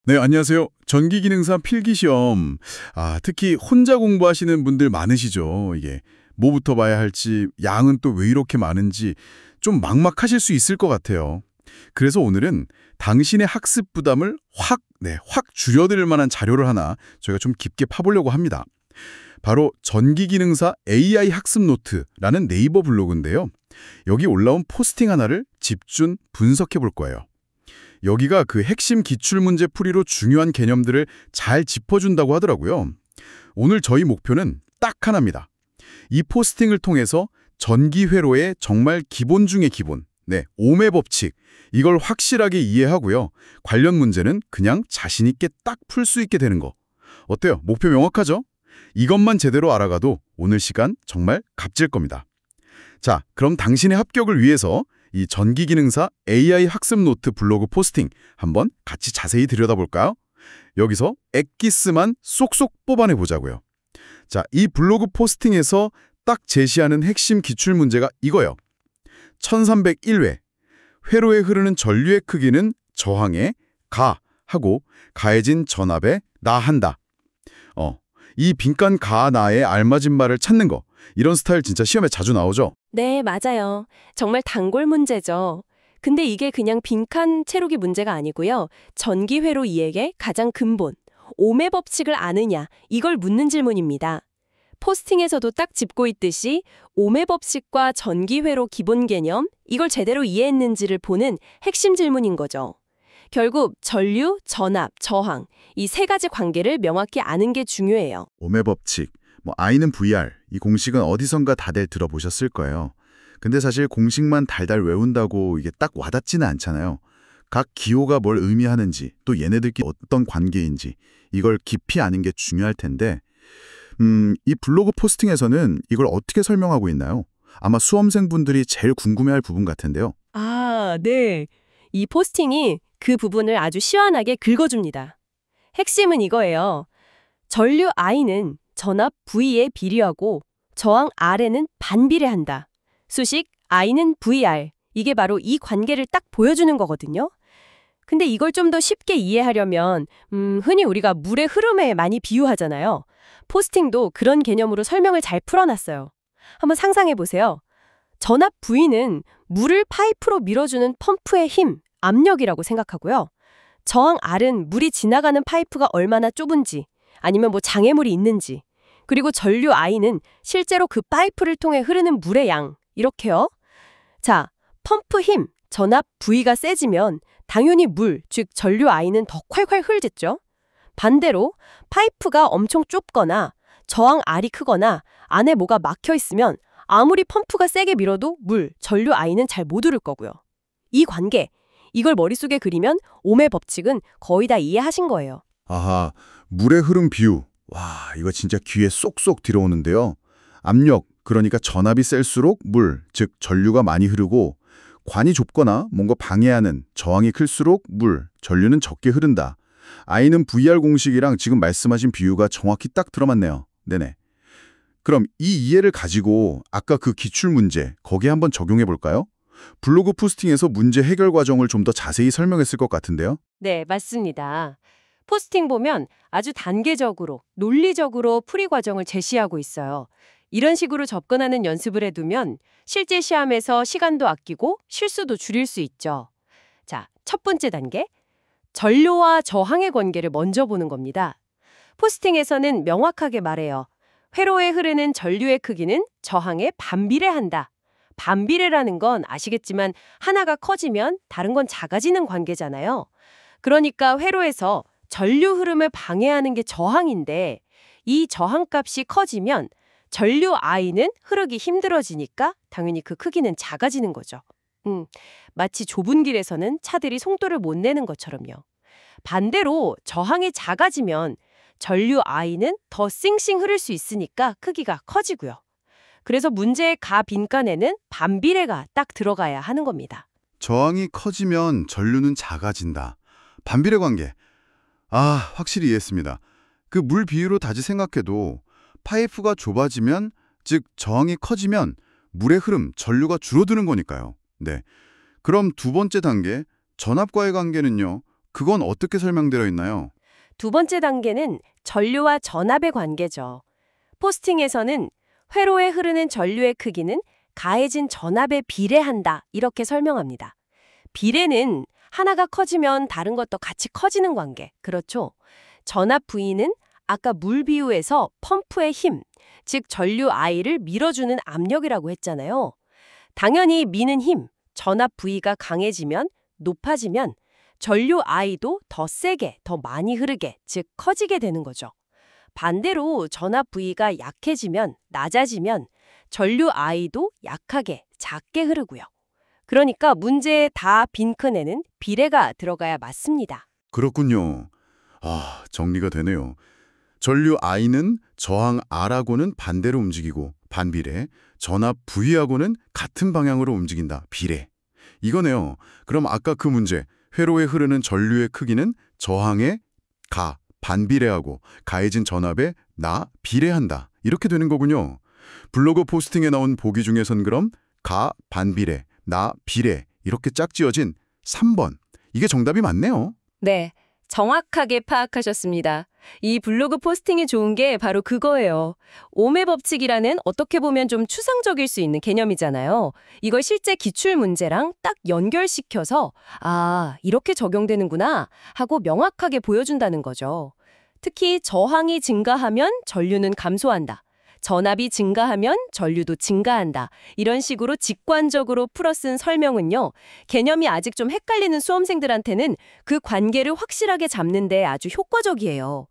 네, 안녕하세요. 전기기능사 필기시험. 특히 혼자 공부하시는 분들 많으시죠. 이게 뭐부터 봐야 할지, 양은 또 왜 이렇게 많은지 좀 막막하실 수 있을 것 같아요. 그래서 오늘은 당신의 학습 부담을 확 줄여드릴 만한 자료를 하나 저희가 좀 깊게 파보려고 합니다. 바로 전기기능사 AI 학습 노트라는 네이버 블로그인데요. 여기 올라온 포스팅 하나를 집중 분석해 볼 거예요. 여기가 그 핵심 기출문제 풀이로 중요한 개념들을 잘 짚어준다고 하더라고요. 오늘 저희 목표는 딱 하나입니다. 이 포스팅을 통해서 전기회로의 정말 기본 중의 기본, 오매 법칙, 이걸 확실하게 이해하고요. 관련 문제는 그냥 자신 있게 딱 풀 수 있게 되는 거. 어때요? 목표 명확하죠? 이것만 제대로 알아가도 오늘 시간 정말 값질 겁니다. 자, 그럼 당신의 합격을 위해서 이 전기기능사 AI 학습 노트 블로그 포스팅 한번 같이 자세히 들여다볼까요? 여기서 엑기스만 쏙쏙 뽑아내 보자고요. 자, 이 블로그 포스팅에서 딱 제시하는 핵심 기출 문제가 이거예요. 1301회. 회로에 흐르는 전류의 크기는 저항의 가 하고 가해진 전압의 나 한다. 이 빈칸 가 나의 알맞은 말을 찾는 거. 이런 스타일 진짜 시험에 자주 나오죠? 네, 맞아요. 정말 단골 문제죠. 근데 이게 그냥 빈칸 채우기 문제가 아니고요. 전기회로 이해의 가장 근본, 오매 법칙을 아느냐, 이걸 묻는 질문입니다. 포스팅에서도 딱 짚고 있듯이 오매 법칙과 전기회로 기본 개념, 이걸 제대로 이해했는지를 보는 핵심 질문인 거죠. 결국 전류, 전압, 저항, 이 세 가지 관계를 명확히 아는 게 중요해요. 오매 법칙, I는 VR, 이 공식은 어디선가 다들 들어보셨을 거예요. 근데 사실 공식만 달달 외운다고 이게 딱 와닿지는 않잖아요. 각 기호가 뭘 의미하는지, 또 얘네들끼리 어떤 관계인지 이걸 깊이 아는 게 중요할 텐데 이 블로그 포스팅에서는 이걸 어떻게 설명하고 있나요? 아마 수험생분들이 제일 궁금해할 부분 같은데요. 네. 이 포스팅이 그 부분을 아주 시원하게 긁어줍니다. 핵심은 이거예요. 전류 I는 전압 V에 비례하고 저항 R에는 반비례한다. 수식 I는 VR. 이게 바로 이 관계를 딱 보여주는 거거든요. 근데 이걸 좀 더 쉽게 이해하려면 흔히 우리가 물의 흐름에 많이 비유하잖아요. 포스팅도 그런 개념으로 설명을 잘 풀어놨어요. 한번 상상해 보세요. 전압 V는 물을 파이프로 밀어주는 펌프의 힘, 압력이라고 생각하고요. 저항 R은 물이 지나가는 파이프가 얼마나 좁은지, 아니면 장애물이 있는지, 그리고 전류 I는 실제로 그 파이프를 통해 흐르는 물의 양, 이렇게요. 자, 펌프 힘, 전압 V가 세지면 당연히 물, 즉 전류 I는 더 콸콸 흘겠죠. 반대로 파이프가 엄청 좁거나 저항 R이 크거나 안에 뭐가 막혀 있으면 아무리 펌프가 세게 밀어도 물, 전류 I는 잘 못 흐를 거고요. 이 관계, 이걸 머릿속에 그리면 오매 법칙은 거의 다 이해하신 거예요. 아하, 물의 흐름 비유. 와, 이거 진짜 귀에 쏙쏙 들어오는데요. 압력, 그러니까 전압이 셀수록 물, 즉 전류가 많이 흐르고 관이 좁거나 뭔가 방해하는 저항이 클수록 물, 전류는 적게 흐른다. I는 VR 공식이랑 지금 말씀하신 비유가 정확히 딱 들어맞네요. 네네. 그럼 이 이해를 가지고 아까 그 기출 문제, 거기에 한번 적용해 볼까요? 블로그 포스팅에서 문제 해결 과정을 좀 더 자세히 설명했을 것 같은데요. 네, 맞습니다. 포스팅 보면 아주 단계적으로, 논리적으로 풀이 과정을 제시하고 있어요. 이런 식으로 접근하는 연습을 해두면 실제 시험에서 시간도 아끼고 실수도 줄일 수 있죠. 자, 첫 번째 단계. 전류와 저항의 관계를 먼저 보는 겁니다. 포스팅에서는 명확하게 말해요. 회로에 흐르는 전류의 크기는 저항에 반비례한다. 반비례라는 건 아시겠지만 하나가 커지면 다른 건 작아지는 관계잖아요. 그러니까 회로에서 전류 흐름을 방해하는 게 저항인데 이 저항값이 커지면 전류 I는 흐르기 힘들어지니까 당연히 그 크기는 작아지는 거죠. 마치 좁은 길에서는 차들이 속도를 못 내는 것처럼요. 반대로 저항이 작아지면 전류 I는 더 싱싱 흐를 수 있으니까 크기가 커지고요. 그래서 문제의 가 빈칸에는 반비례가 딱 들어가야 하는 겁니다. 저항이 커지면 전류는 작아진다. 반비례 관계. 확실히 이해했습니다. 그 물 비유로 다시 생각해도 파이프가 좁아지면, 즉 저항이 커지면 물의 흐름, 전류가 줄어드는 거니까요. 네. 그럼 두 번째 단계, 전압과의 관계는요. 그건 어떻게 설명되어 있나요? 두 번째 단계는 전류와 전압의 관계죠. 포스팅에서는 회로에 흐르는 전류의 크기는 가해진 전압에 비례한다 이렇게 설명합니다. 비례는 하나가 커지면 다른 것도 같이 커지는 관계. 그렇죠? 전압 V는 아까 물 비유에서 펌프의 힘, 즉 전류 I를 밀어주는 압력이라고 했잖아요. 당연히 미는 힘, 전압 V가 강해지면, 높아지면 전류 I도 더 세게, 더 많이 흐르게, 즉 커지게 되는 거죠. 반대로 전압 V가 약해지면, 낮아지면 전류 I도 약하게, 작게 흐르고요. 그러니까 문제의 다 빈큰에는 비례가 들어가야 맞습니다. 그렇군요. 아, 정리가 되네요. 전류 I는 저항 R하고는 반대로 움직이고 반비례, 전압 V하고는 같은 방향으로 움직인다. 비례. 이거네요. 그럼 아까 그 문제, 회로에 흐르는 전류의 크기는 저항에 반비례하고 가해진 전압에 비례한다. 이렇게 되는 거군요. 블로그 포스팅에 나온 보기 중에선 그럼 반비례, 비례 이렇게 짝지어진 3번. 이게 정답이 맞네요. 네, 정확하게 파악하셨습니다. 이 블로그 포스팅이 좋은 게 바로 그거예요. 오음의 법칙이라는 어떻게 보면 좀 추상적일 수 있는 개념이잖아요. 이걸 실제 기출 문제랑 딱 연결시켜서 아, 이렇게 적용되는구나 하고 명확하게 보여준다는 거죠. 특히 저항이 증가하면 전류는 감소한다. 전압이 증가하면 전류도 증가한다. 이런 식으로 직관적으로 풀어 쓴 설명은요. 개념이 아직 좀 헷갈리는 수험생들한테는 그 관계를 확실하게 잡는 데 아주 효과적이에요.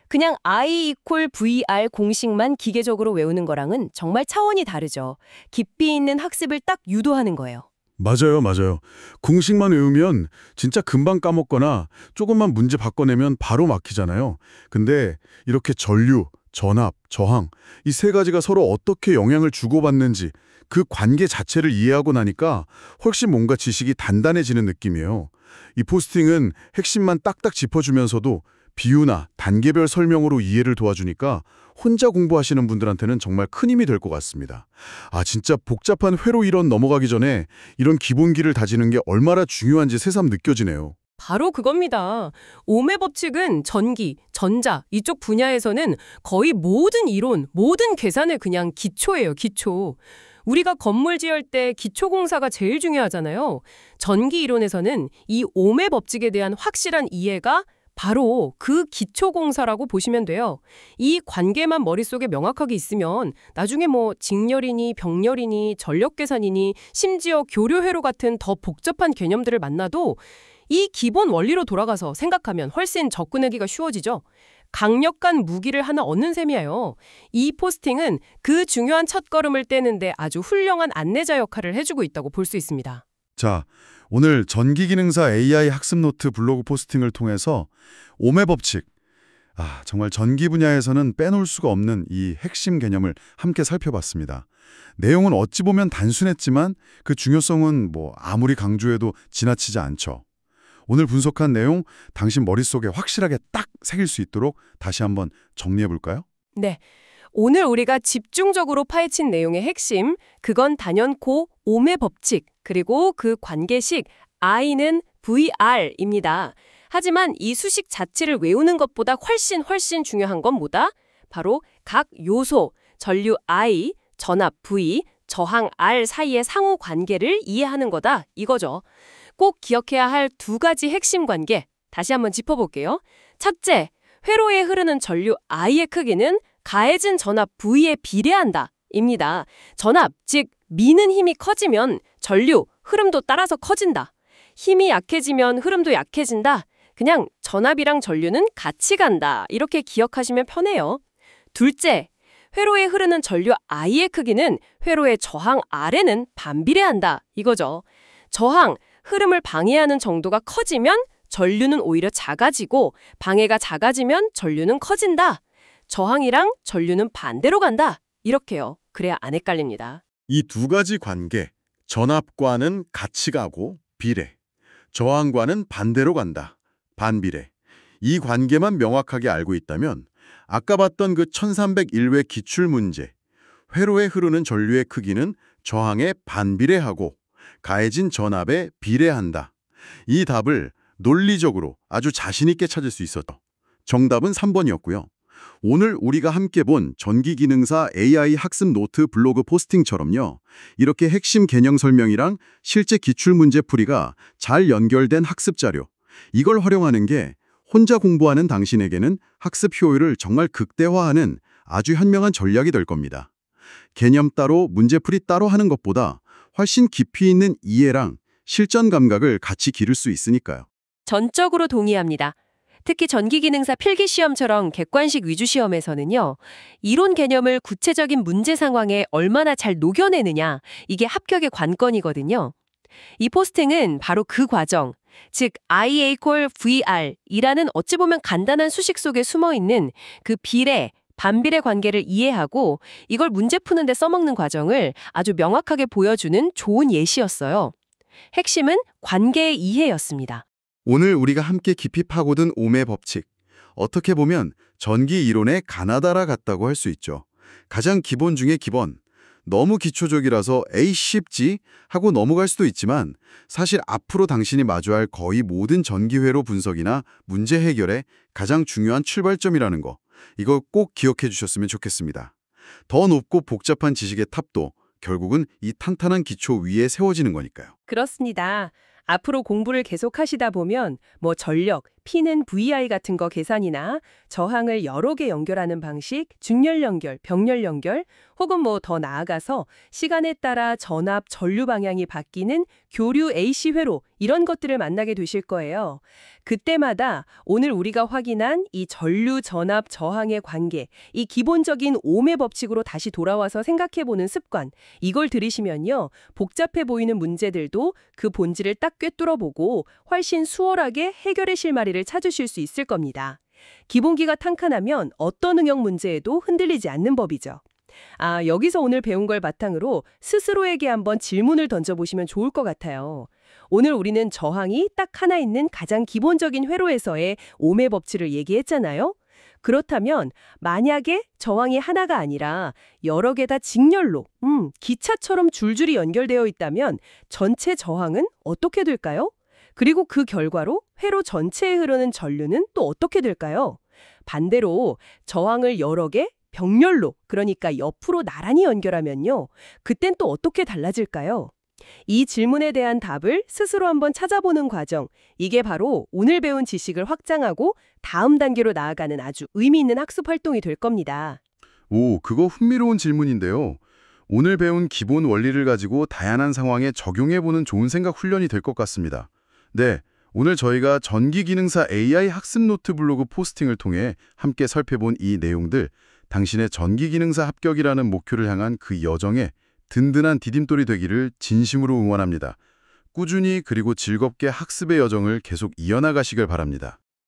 그냥 I = VR 공식만 기계적으로 외우는 거랑은 정말 차원이 다르죠. 깊이 있는 학습을 딱 유도하는 거예요. 맞아요. 공식만 외우면 진짜 금방 까먹거나 조금만 문제 바꿔내면 바로 막히잖아요. 근데 이렇게 전류, 전압, 저항 이 세 가지가 서로 어떻게 영향을 주고받는지 그 관계 자체를 이해하고 나니까 훨씬 뭔가 지식이 단단해지는 느낌이에요. 이 포스팅은 핵심만 딱딱 짚어주면서도 비유나 단계별 설명으로 이해를 도와주니까 혼자 공부하시는 분들한테는 정말 큰 힘이 될 것 같습니다. 아, 진짜 복잡한 회로 이론 넘어가기 전에 이런 기본기를 다지는 게 얼마나 중요한지 새삼 느껴지네요. 바로 그겁니다. 오음의 법칙은 전기, 전자 이쪽 분야에서는 거의 모든 이론, 모든 계산의 그냥 기초예요, 기초. 우리가 건물 지을 때 기초공사가 제일 중요하잖아요. 전기 이론에서는 이 오음의 법칙에 대한 확실한 이해가 바로 그 기초공사라고 보시면 돼요. 이 관계만 머릿속에 명확하게 있으면 나중에 뭐 직렬이니 병렬이니 전력계산이니 심지어 교류회로 같은 더 복잡한 개념들을 만나도 이 기본 원리로 돌아가서 생각하면 훨씬 접근하기가 쉬워지죠. 강력한 무기를 하나 얻는 셈이에요. 이 포스팅은 그 중요한 첫걸음을 떼는데 아주 훌륭한 안내자 역할을 해주고 있다고 볼 수 있습니다. 자, 오늘 전기기능사 AI 학습 노트 블로그 포스팅을 통해서 오음의 법칙, 정말 전기 분야에서는 빼놓을 수가 없는 이 핵심 개념을 함께 살펴봤습니다. 내용은 어찌 보면 단순했지만 그 중요성은 아무리 강조해도 지나치지 않죠. 오늘 분석한 내용 당신 머릿속에 확실하게 딱 새길 수 있도록 다시 한번 정리해 볼까요? 네. 오늘 우리가 집중적으로 파헤친 내용의 핵심, 그건 단연코 오음의 법칙, 그리고 그 관계식 I는 VR입니다. 하지만 이 수식 자체를 외우는 것보다 훨씬 중요한 건 뭐다? 바로 각 요소, 전류 I, 전압 V, 저항 R 사이의 상호 관계를 이해하는 거다, 이거죠. 꼭 기억해야 할 두 가지 핵심 관계, 다시 한번 짚어볼게요. 첫째, 회로에 흐르는 전류 I의 크기는 가해진 전압 V에 비례한다, 입니다. 전압, 즉 미는 힘이 커지면 전류, 흐름도 따라서 커진다. 힘이 약해지면 흐름도 약해진다. 그냥 전압이랑 전류는 같이 간다. 이렇게 기억하시면 편해요. 둘째, 회로에 흐르는 전류 I의 크기는 회로의 저항 R에는 반비례한다, 이거죠. 저항, 흐름을 방해하는 정도가 커지면 전류는 오히려 작아지고 방해가 작아지면 전류는 커진다. 저항이랑 전류는 반대로 간다. 이렇게요. 그래야 안 헷갈립니다. 이 두 가지 관계, 전압과는 같이 가고 비례, 저항과는 반대로 간다, 반비례. 이 관계만 명확하게 알고 있다면 아까 봤던 그 1301회 기출문제, 회로에 흐르는 전류의 크기는 저항에 반비례하고 가해진 전압에 비례한다. 이 답을 논리적으로 아주 자신 있게 찾을 수 있었죠. 정답은 3번이었고요. 오늘 우리가 함께 본 전기기능사 AI 학습 노트 블로그 포스팅처럼요. 이렇게 핵심 개념 설명이랑 실제 기출문제 풀이가 잘 연결된 학습 자료. 이걸 활용하는 게 혼자 공부하는 당신에게는 학습 효율을 정말 극대화하는 아주 현명한 전략이 될 겁니다. 개념 따로 문제풀이 따로 하는 것보다 훨씬 깊이 있는 이해랑 실전 감각을 같이 기를 수 있으니까요. 전적으로 동의합니다. 특히 전기기능사 필기시험처럼 객관식 위주 시험에서는요. 이론 개념을 구체적인 문제 상황에 얼마나 잘 녹여내느냐, 이게 합격의 관건이거든요. 이 포스팅은 바로 그 과정, 즉 IA = VR이라는 어찌 보면 간단한 수식 속에 숨어있는 그 비례, 반비례 관계를 이해하고 이걸 문제 푸는데 써먹는 과정을 아주 명확하게 보여주는 좋은 예시였어요. 핵심은 관계의 이해였습니다. 오늘 우리가 함께 깊이 파고든 오음의 법칙. 어떻게 보면 전기 이론의 가나다라 같다고 할 수 있죠. 가장 기본 중에 기본. 너무 기초적이라서 에이 쉽지 하고 넘어갈 수도 있지만 사실 앞으로 당신이 마주할 거의 모든 전기회로 분석이나 문제 해결의 가장 중요한 출발점이라는 거. 이거 꼭 기억해 주셨으면 좋겠습니다. 더 높고 복잡한 지식의 탑도 결국은 이 탄탄한 기초 위에 세워지는 거니까요. 그렇습니다. 앞으로 공부를 계속 하시다 보면 전력, P는 VI 같은 거 계산이나 저항을 여러 개 연결하는 방식, 중열 연결, 병렬 연결, 혹은 더 나아가서 시간에 따라 전압, 전류 방향이 바뀌는 교류 AC 회로 이런 것들을 만나게 되실 거예요. 그때마다 오늘 우리가 확인한 이 전류, 전압, 저항의 관계, 이 기본적인 오음의 법칙으로 다시 돌아와서 생각해보는 습관, 이걸 들이시면요. 복잡해 보이는 문제들도 그 본질을 딱 꿰뚫어보고 훨씬 수월하게 해결의 실마리를 찾으실 수 있을 겁니다. 기본기가 탄탄하면 어떤 응용 문제에도 흔들리지 않는 법이죠. 여기서 오늘 배운 걸 바탕으로 스스로에게 한번 질문을 던져보시면 좋을 것 같아요. 오늘 우리는 저항이 딱 하나 있는 가장 기본적인 회로에서의 오음의 법칙을 얘기했잖아요. 그렇다면 만약에 저항이 하나가 아니라 여러 개 다 직렬로, 기차처럼 줄줄이 연결되어 있다면 전체 저항은 어떻게 될까요? 그리고 그 결과로 회로 전체에 흐르는 전류는 또 어떻게 될까요? 반대로 저항을 여러 개, 병렬로, 그러니까 옆으로 나란히 연결하면요. 그땐 또 어떻게 달라질까요? 이 질문에 대한 답을 스스로 한번 찾아보는 과정, 이게 바로 오늘 배운 지식을 확장하고 다음 단계로 나아가는 아주 의미 있는 학습 활동이 될 겁니다. 오, 그거 흥미로운 질문인데요. 오늘 배운 기본 원리를 가지고 다양한 상황에 적용해보는 좋은 생각 훈련이 될 것 같습니다. 네, 오늘 저희가 전기기능사 AI 학습 노트 블로그 포스팅을 통해 함께 살펴본 이 내용들, 당신의 전기기능사 합격이라는 목표를 향한 그 여정에 든든한 디딤돌이 되기를 진심으로 응원합니다. 꾸준히 그리고 즐겁게 학습의 여정을 계속 이어나가시길 바랍니다.